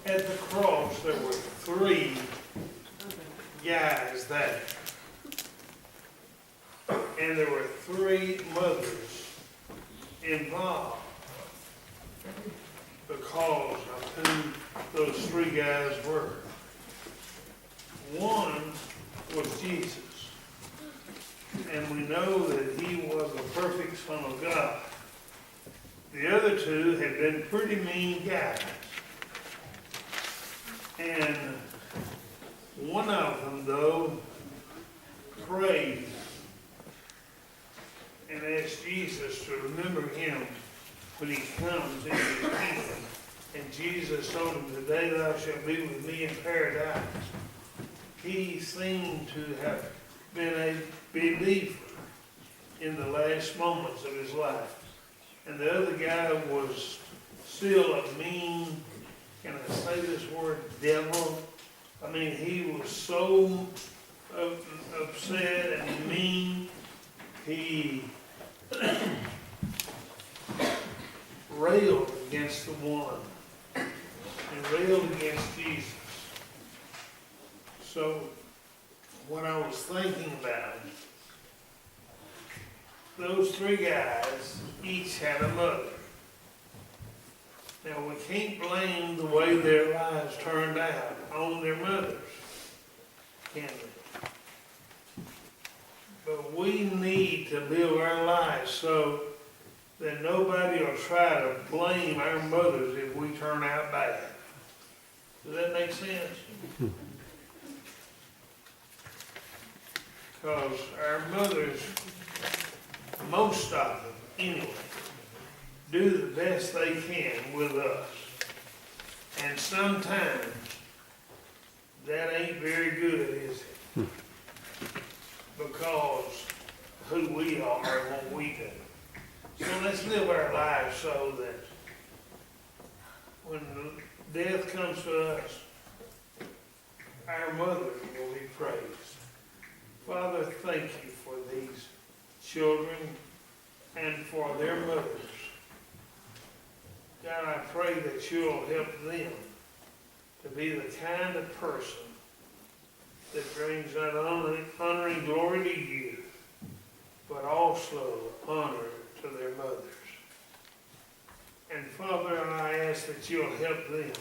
At the cross, there were three guys there. And there were three mothers involved because of who those three guys were. One was Jesus. And we know that he was the perfect Son of God. The other two had been pretty mean guys. And one of them, though, prayed and asked Jesus to remember him when he comes into his kingdom. And Jesus told him, "Today thou shalt be with me in paradise." He seemed to have been a believer in the last moments of his life. And the other guy was still a mean, can I say this word, devil? I mean, he was so upset and mean. He railed against the one and railed against Jesus. So what I was thinking about, those three guys each had a mother. Now we can't blame the way their lives turned out on their mothers, can we? But we need to live our lives so that nobody will try to blame our mothers if we turn out bad. Does that make sense? Because our mothers, most of them anyway, do the best they can with us. And sometimes that ain't very good, is it? Because who we are and what we do. So let's live our lives so that when death comes to us, our mother will be praised. Father, thank you for these children and for their mothers. God, I pray that you'll help them to be the kind of person that brings not only honor and glory to you, but also honor to their mothers. And Father, I ask that you'll help them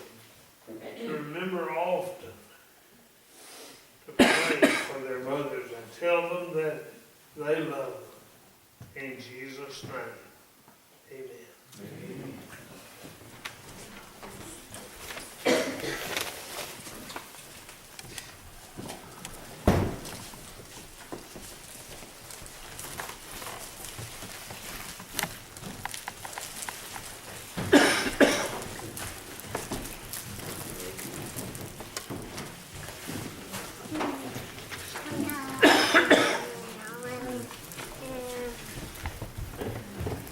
to remember often to pray for their mothers and tell them that they love them. In Jesus' name, amen. Amen.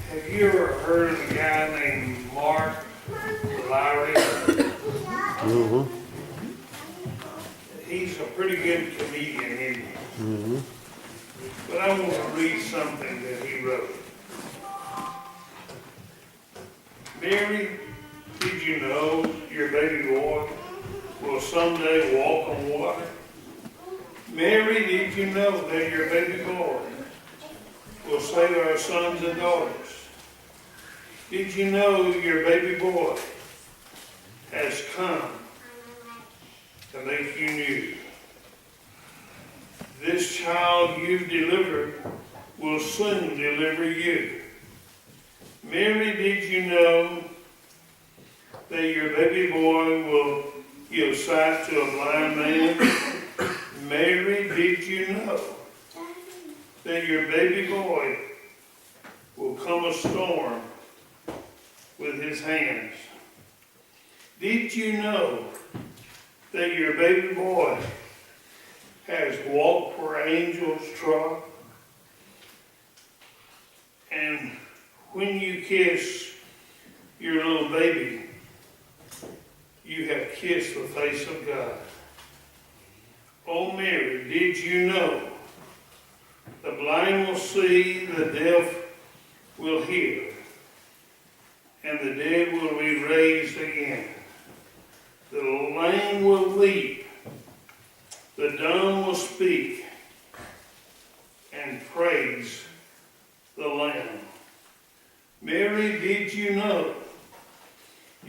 Have you ever heard of a guy named Mark Lowry? Mm-hmm. He's a pretty good comedian, isn't he? Mm-hmm. But I want to read something that he wrote. Mary, did you know your baby boy will someday walk on water? Mary, did you know that your baby boy will save our sons and daughters? Did you know your baby boy has come to make you new? This child you've delivered will soon deliver you. Mary, did you know that your baby boy will give sight to a blind man? Mary, did you know that your baby boy will calm a storm with his hands? Did you know that your baby boy has walked where angels trod? And when you kiss your little baby, you have kissed the face of God. Oh Mary, did you know the blind will see, the deaf will hear, and the dead will be raised again? The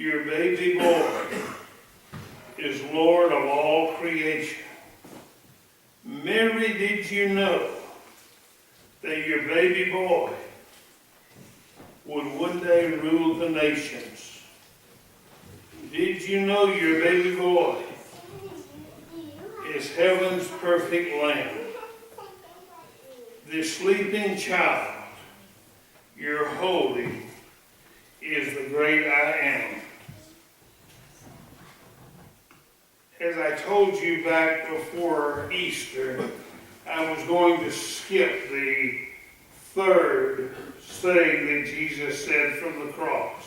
your baby boy is Lord of all creation. Mary, did you know that your baby boy would one day rule the nations? Did you know your baby boy is heaven's perfect lamb? The sleeping child you're holding is the great I am. As I told you back before Easter, I was going to skip the third saying that Jesus said from the cross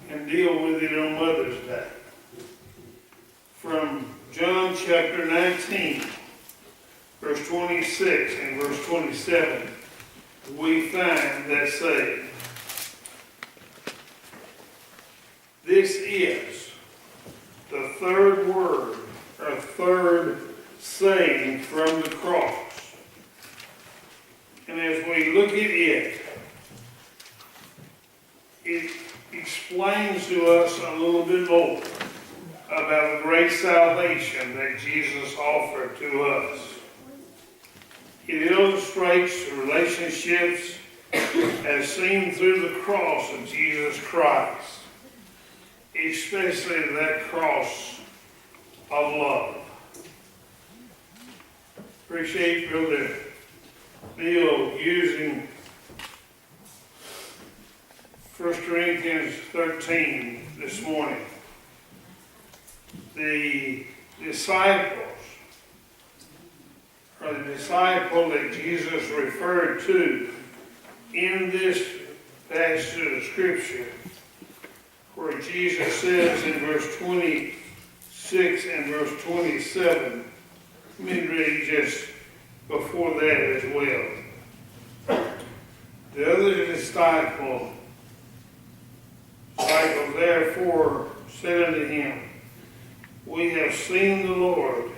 and deal with it on Mother's Day. From John chapter 19, verse 26 and verse 27, we find that saying. This is the third word, or third saying from the cross. And as we look at it, it explains to us a little bit more about the great salvation that Jesus offered to us. It illustrates the relationships as seen through the cross of Jesus Christ, especially that cross of love. Appreciate Brother Bill using 1 Corinthians 13 this morning. The disciples, or the disciple that Jesus referred to in this passage of Scripture, where Jesus says in verse 26 and verse 27, let me read just before that as well. The other disciple therefore said unto him, We have seen the Lord.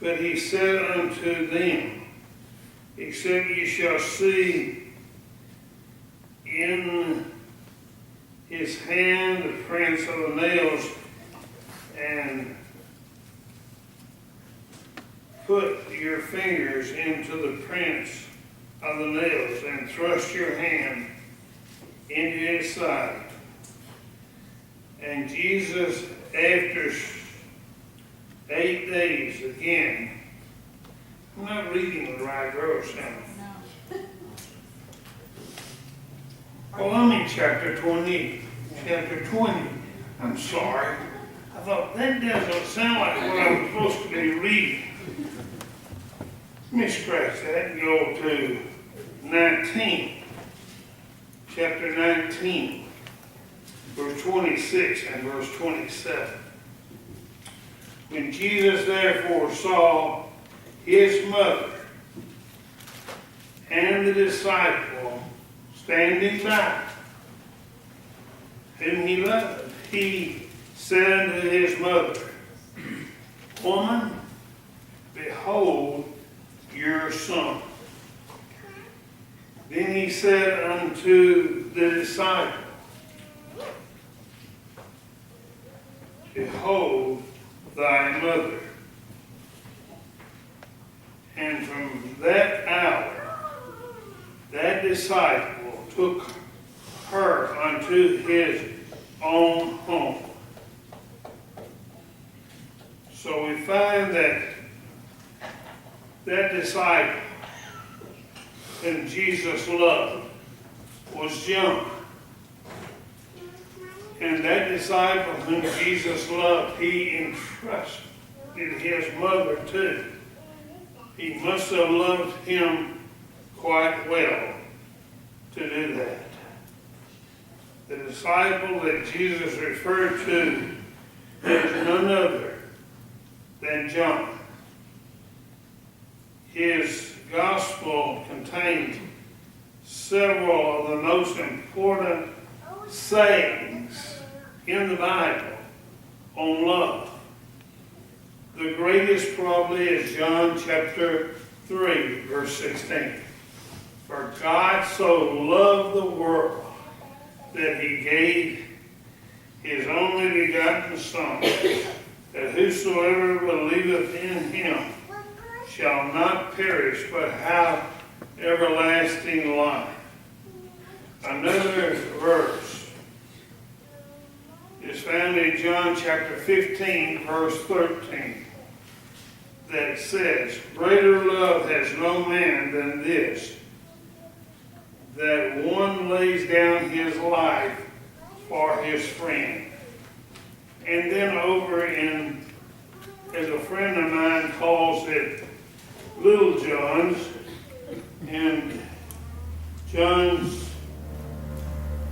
But he said unto them, Except ye shall see in his hand the prints of the nails, and put your fingers into the prints of the nails, and thrust your hand into his side. And Jesus, after 8 days again, I'm not reading the right verse now. Oh, I'm in chapter 20. Chapter 20. I'm sorry. I thought that doesn't sound like what I'm supposed to be reading. Let me scratch that and go to 19. Chapter 19, verse 26 and verse 27. When Jesus therefore saw his mother and the disciple standing by, whom he loved, he said unto his mother, Woman, behold your son. Then he said unto the disciple, Behold thy mother. And from that hour, that disciple took her unto his own home. So we find that disciple whom Jesus loved was John. And that disciple whom Jesus loved, he entrusted his mother to. He must have loved him quite well to do that. The disciple that Jesus referred to is none other than John. His gospel contains several of the most important sayings in the Bible on love. The greatest probably is John chapter 3, verse 16. For God so loved the world that he gave his only begotten Son, that whosoever believeth in him shall not perish, but have everlasting life. Another verse is found in John chapter 15, verse 13, that says, greater love has no man than this, that one lays down his life for his friend. And then over in, as a friend of mine calls it, Little John's, in John's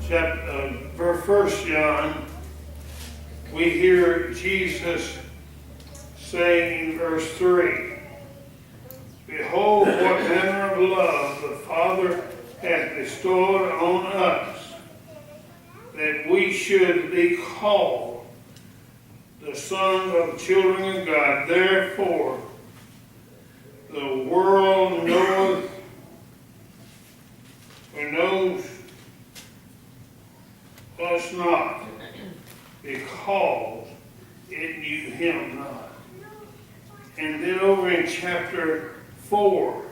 chapter, 1 John, we hear Jesus saying in verse 3, behold, what manner of love the Father hath bestowed on us, that we should be called the sons of the children of God. Therefore, the world knows us not, because it knew him not. And then over in chapter 4,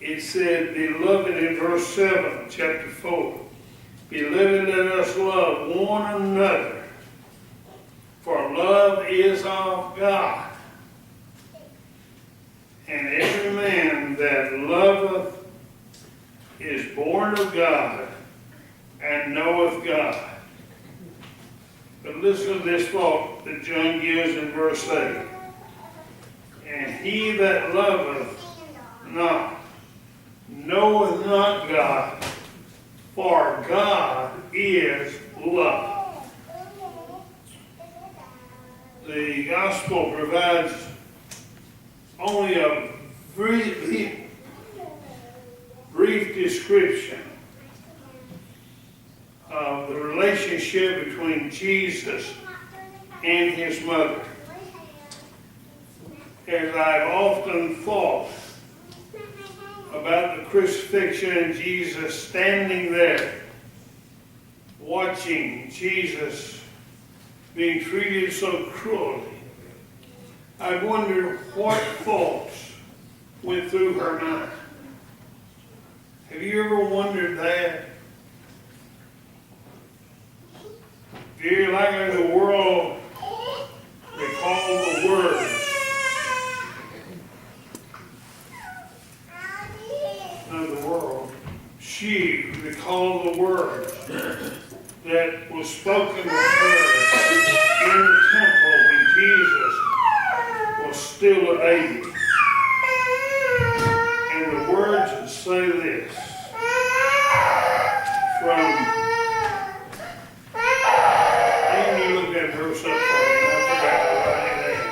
it said, beloved, in verse 7, chapter 4, beloved, let us love one another, for love is of God. And every man that loveth is born of God, and knoweth God. But listen to this thought that John gives in verse 8. And he that loveth not knoweth not God, for God is love. The gospel provides only a brief description of the relationship between Jesus and his mother. As I've often thought about the crucifixion and Jesus standing there, watching Jesus being treated so cruelly, I wonder what thoughts went through her mind. Have you ever wondered that? Do you, like in the world, recall the words? Of the world, she recalled the words that was spoken to her in the temple when Jesus was still a baby. And the words say this from, and you look at verse up for me, I forgot to write it down.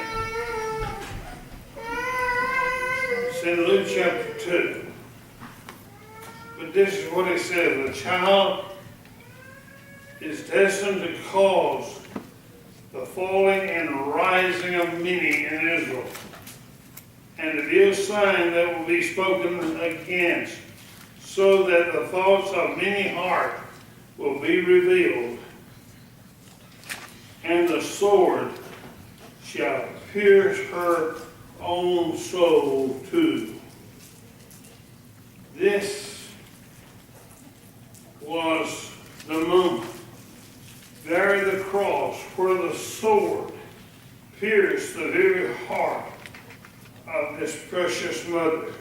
It's in Luke chapter 2. But this is what it says: the child is destined to cause the falling and rising of many in Israel, and to be a sign that will be spoken against, so that the thoughts of many hearts will be revealed, and the sword shall pierce her own soul too. This was the moment there at the cross where the sword pierced the very heart of this precious mother.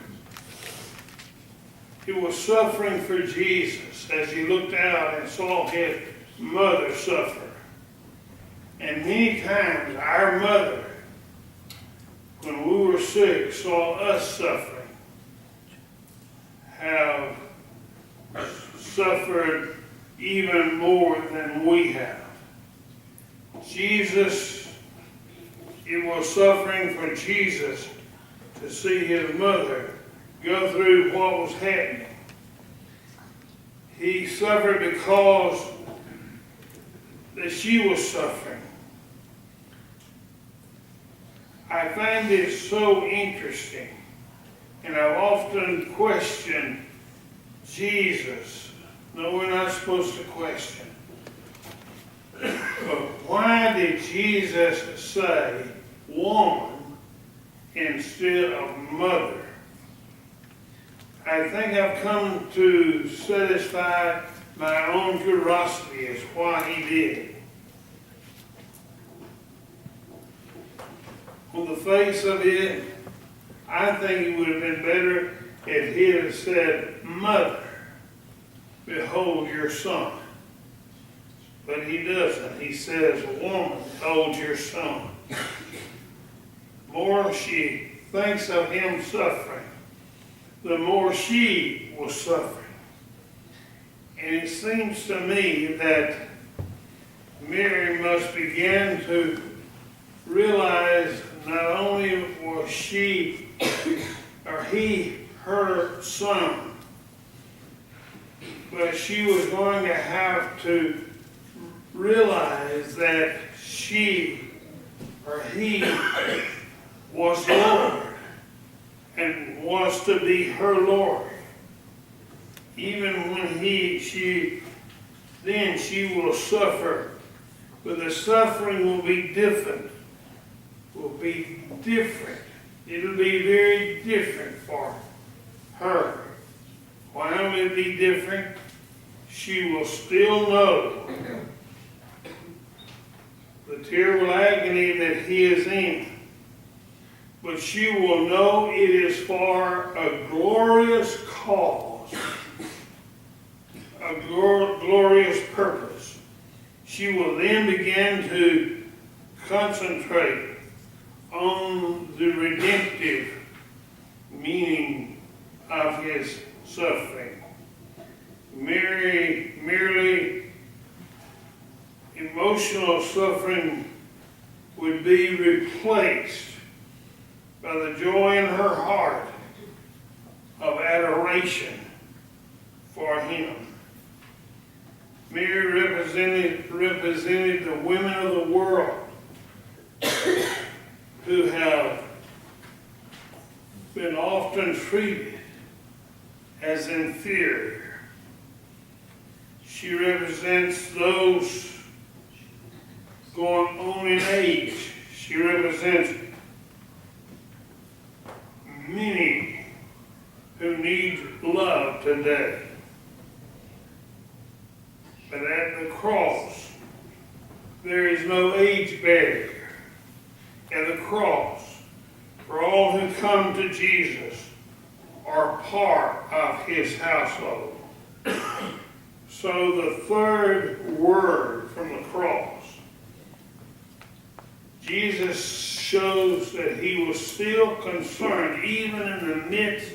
He was suffering for Jesus as he looked out and saw his mother suffer. And many times our mother, when we were sick, saw us suffering, have suffered even more than we have. Jesus, it was suffering for Jesus to see his mother go through what was happening. He suffered because that she was suffering. I find it so interesting, and I've often questioned Jesus No, we're not supposed to question. But why did Jesus say woman instead of mother? I think I've come to satisfy my own curiosity as why he did. On the face of it, I think it would have been better if he had said, Mother, behold your son. But he doesn't. He says, woman, behold your son. The more she thinks of him suffering, the more she was suffering. And it seems to me that Mary must begin to realize not only was she or he her son, but she was going to have to realize that she or he was Lord and was to be her Lord. Even when she will suffer, but the suffering will be different. It'll be very different for her. Why will it be different? She will still know the terrible agony that he is in. But she will know it is for a glorious cause, a glorious purpose. She will then begin to concentrate on the redemptive meaning of his suffering. Merely emotional suffering would be replaced by the joy in her heart of adoration for him. Mary represented the women of the world who have been often treated as inferior. She represents those going on in age. She represents many who need love today. But at the cross, there is no age barrier. At the cross, for all who come to Jesus are part of his household. So the third word from the cross, Jesus shows that he was still concerned, even in the midst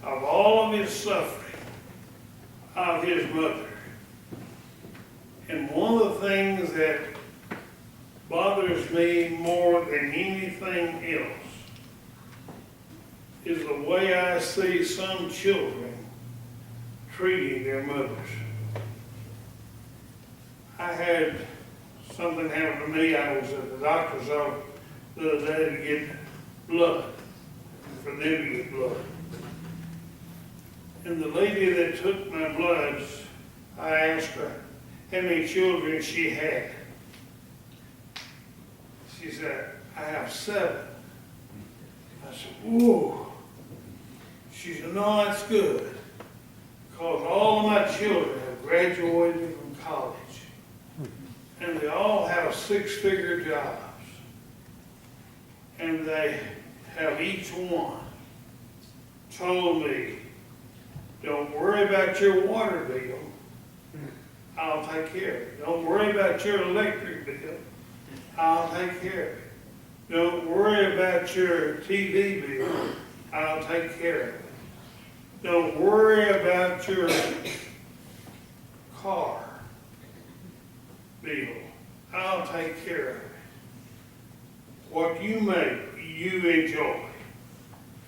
of all of his suffering, of his mother. And one of the things that bothers me more than anything else is the way I see some children treating their mothers. I had something happen to me. I was at the doctor's office the other day to get blood, for them to get blood. And the lady that took my bloods, I asked her how many children she had. She said, I have 7. I said, whoa. She said, no, that's good. Because all of my children have graduated from college. And they all have 6-figure jobs. And they have each one told me, don't worry about your water bill. I'll take care of it. Don't worry about your electric bill. I'll take care of it. Don't worry about your TV bill. I'll take care of it. Don't worry about your car bill. I'll take care of it. What you make, you enjoy.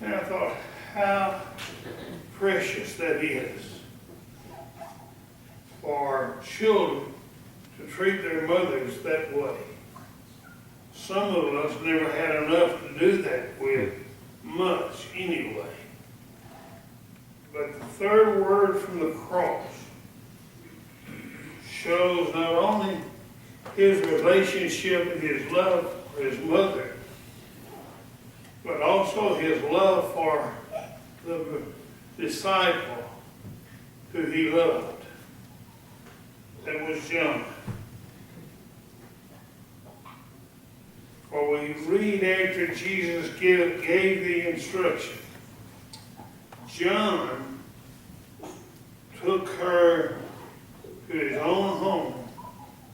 And I thought, how precious that is for children to treat their mothers that way. Some of us never had enough to do that with much anyway. But the third word from the cross shows not only his relationship and his love for his mother, but also his love for the disciple who he loved. That was John. For we read after Jesus gave the instruction, John took her to his own home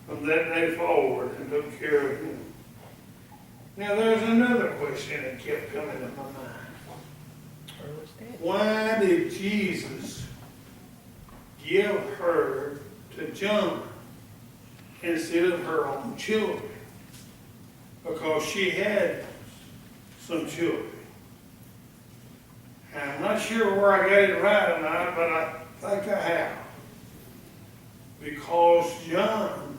from that day forward and took care of him. Now there's another question that kept coming to my mind. Why did Jesus give her to John instead of her own children? Because she had some children. And I'm not sure where I got it right or not, but I think I have. Because John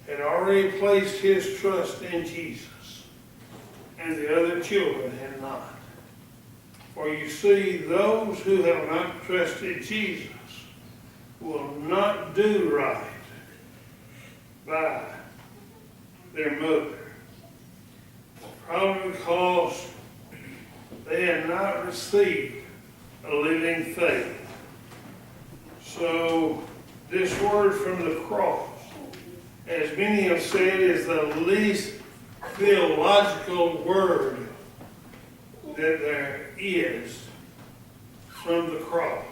had already placed his trust in Jesus, and the other children had not. For you see, those who have not trusted Jesus will not do right by their mother. Probably because they had not received a living faith. So this word from the cross, as many have said, is the least theological word that there is from the cross.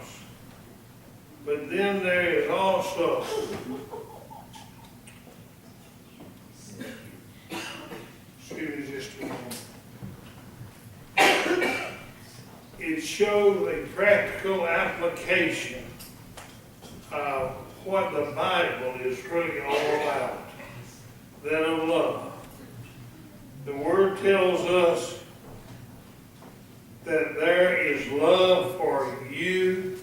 But then there is also excuse me just a moment. It shows a practical application of what the Bible is really all about, that of love. The Word tells us that there is love for you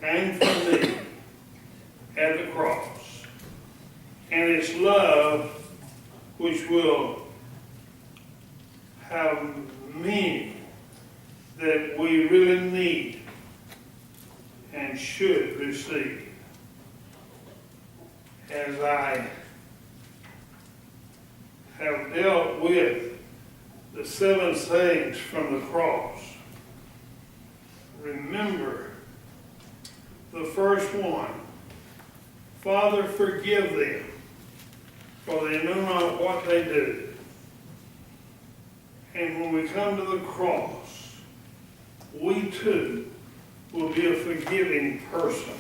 and for me at the cross. And it's love which will have meaning that we really need and should receive. As I have dealt with the 7 sayings from the cross, remember the first one, Father, forgive them, for they know not what they do. And when we come to the cross, we too will be a forgiving person.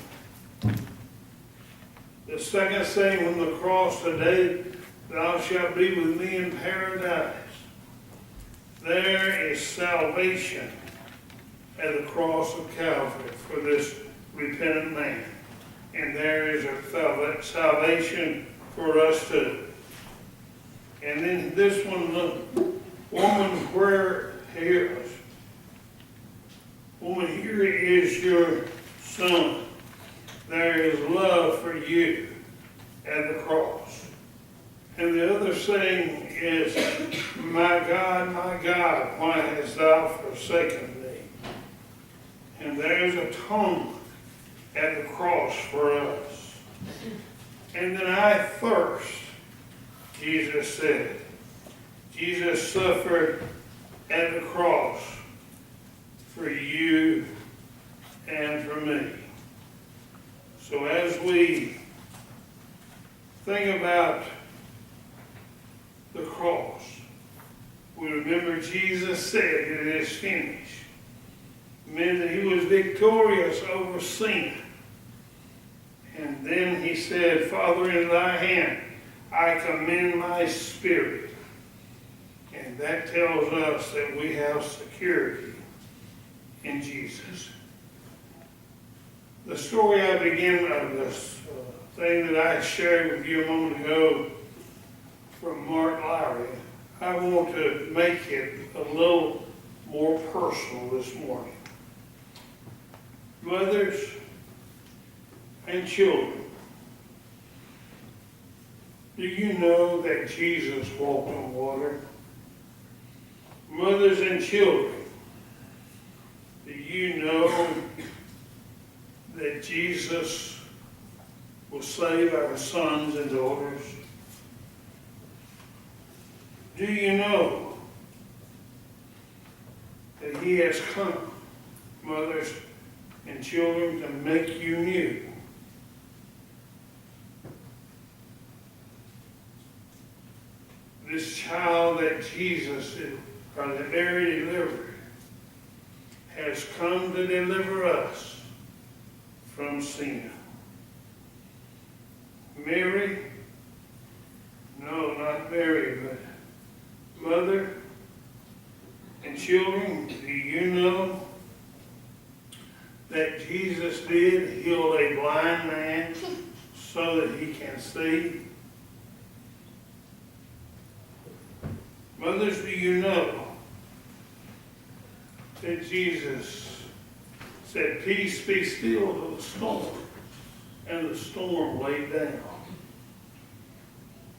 The second saying from the cross, today thou shalt be with me in paradise. There is salvation at the cross of Calvary for this repentant man. And there is a salvation for us too. And then this one, the woman, here is your son. There is love for you at the cross. And the other saying is, my God, why hast thou forsaken me? And there is atonement at the cross for us. And then I thirst, Jesus said. Jesus suffered at the cross for you and for me. So as we think about the cross, we remember Jesus said it is finished. It meant that he was victorious over sin. And then he said, Father, in thy hand I commend my spirit. And that tells us that we have security in Jesus. The story I began of this thing that I shared with you a moment ago from Mark Lowry, I want to make it a little more personal this morning. Mothers and children, do you know that Jesus walked on water? Mothers and children, do you know that Jesus will save our sons and daughters. Do you know that He has come, mothers and children, to make you new? This child that Jesus, or that Mary delivered, has come to deliver us from sin. Mary, no, not Mary, but mother and children, do you know that Jesus did heal a blind man so that he can see? Mothers, do you know that Jesus said, "Peace, be still," to the storm, and the storm laid down?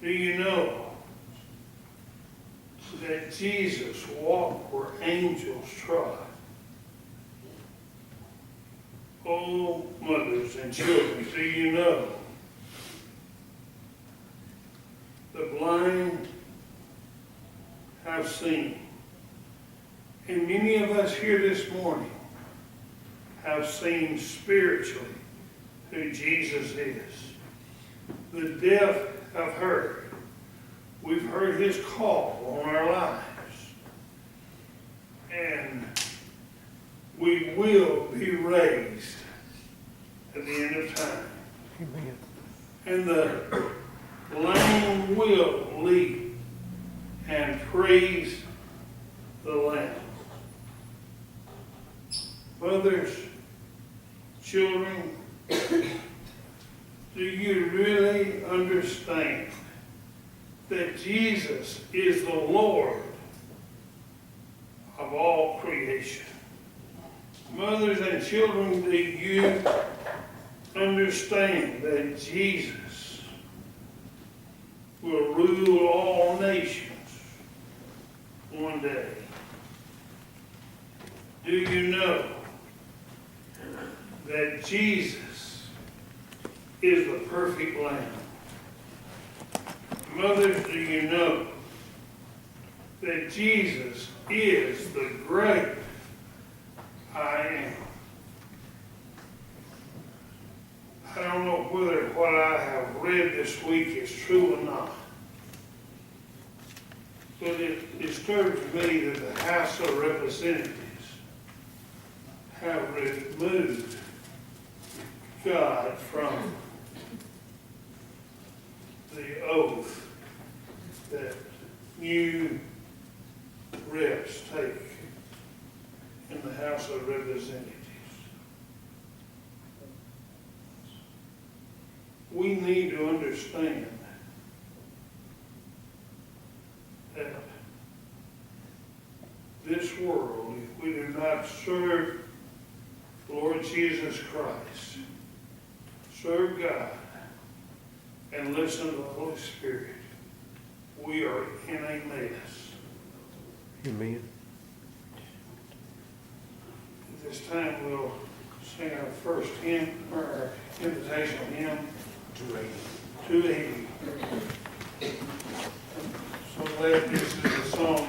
Do you know that Jesus walked where angels trod? Oh, mothers and children, do you know the blind have seen? And many of us here this morning have seen spiritually who Jesus is. The deaf have heard. We've heard His call on our lives. And we will be raised at the end of time. Amen. And the lame will leap and praise the Lamb. Mothers, children, do you really understand that Jesus is the Lord of all creation? Mothers and children, do you understand that Jesus will rule all nations one day? Do you know that Jesus is the perfect Lamb? Mothers, do you know that Jesus is the great I am? I don't know whether what I have read this week is true or not, but it disturbs me that the House of Representatives have removed God from the oath that new reps take in the House of Representatives. We need to understand that this world, if we do not serve the Lord Jesus Christ, serve God, and listen to the Holy Spirit, we are in a mess. Amen. At this time, we'll sing our first hymn, or our invitational hymn, 280. So glad this is a song